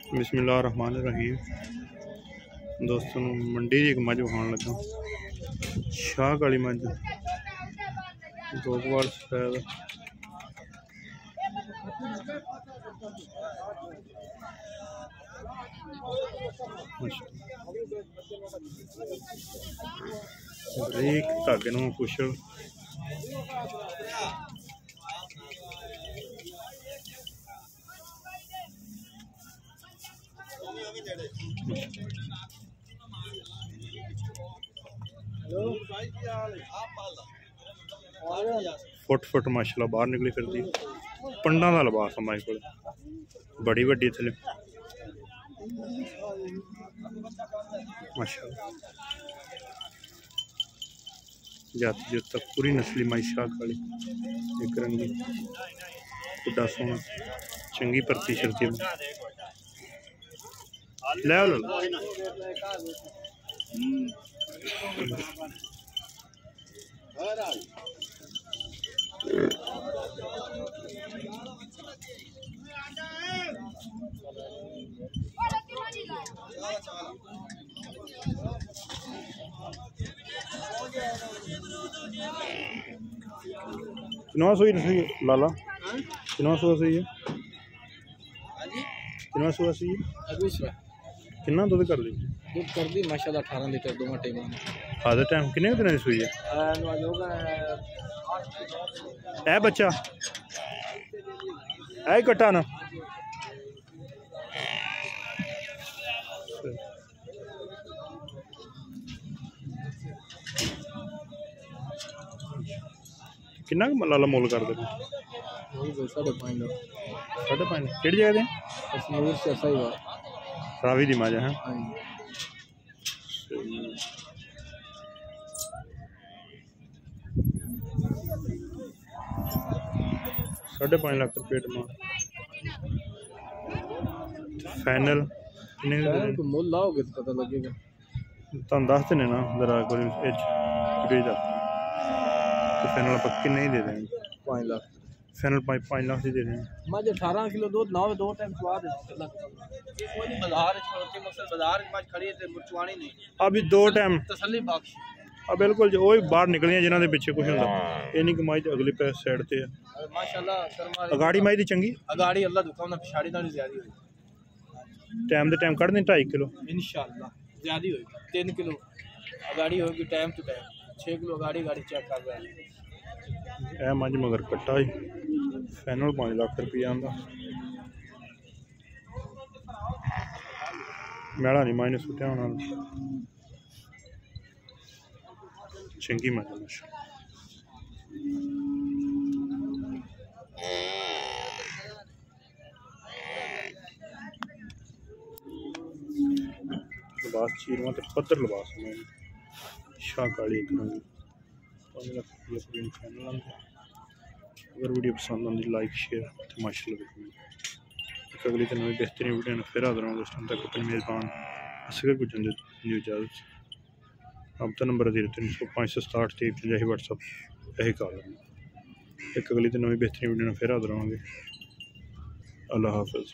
बिस्मिल्लाहिर्रहमानिर्रहीम। दोस्तों मंडी एक मझ विखाण लगा, शाह काली मझ, दोगवाल सफेद। एक धागे नूं कुशल फुट फुट माशाल्लाह बाहर निकली फिरदी। पंडा का लिबास है माई को, बड़ी वड्डी थले माशाल्लाह। जाती जुत पूरी नस्ली माई शाह काली, एक रंगी बुढ़ा सोना चंगी परती शर्ती ले लो। किनवा सुई सही लाला, किनवा सुआ सही है, किनवा सुआ सही है, किन्ना दुध कर दी? दूध कर दी माशाल्लाह 18 लीटर दोनों टाइम। आधा टाइम किन्ने दिन की सुई है? ए बच्चा ए कट्टा ना किन्ना लाला मोल कर दे? 5.5 लाख। 5.5 केड़ी जगह दे? कश्मीर से सही बात रावी दी माजा है। 5.5 लाख रुपये डिमांड। फाइनल मोल लाओगे तो पता लगेगा। तुम दस देने ना जरा कोई फाइनल पक्की नहीं दे देंगे। 5 लाख फाइनल 5 लाख ही दे देंगे। मज 18 किलो दूध ना दो टाइम स्वाद है। कोई नहीं बाजार छोटे मकसद बाजार मज खड़ी है मुचवानी नहीं। अभी 2 टाइम तसल्ली बख्श। बिल्कुल जो वही बाहर निकलियां जिन्हां दे पिछे कुछ होंदा ये नहीं कमाई ते अगली पैस साइड ते है माशाल्लाह। अगाड़ी माई दी चंगी अगाड़ी अल्लाह दुकान ना पिछाड़ी नाल ज्यादा होई। टाइम दे टाइम कढ दे 2.5 किलो इंशाल्लाह ज्यादा होगी। 3 किलो अगाड़ी होगी टाइम टू टाइम। 6 किलो अगाड़ी गाड़ी चेक कर रहा है। ए मंज मगर कट्टा ही फाइनल 5 लाख रुपया आंदा। मेला नहीं मायने सुटिया होना चंगी मजा माशाल्लाह। लिबास चीरवा तो पत्थर लिबास है शाह काली एक रंगी। अगर वीडियो पसंद आती लाइक शेयर तो माशाल्लाह। एक अगली दिन में बेहतरीन वीडियो में फिर हाजिर होंगे। उस टाइम तक अपने मेज़बान असगर गुजर इजाज़त। रब्ता नंबर 030567 व्हाट्सअप यही कॉल। एक अगली दिन में बेहतरीन वीडियो में फिर हाजिर होंगे। अल्लाह हाफ़िज़।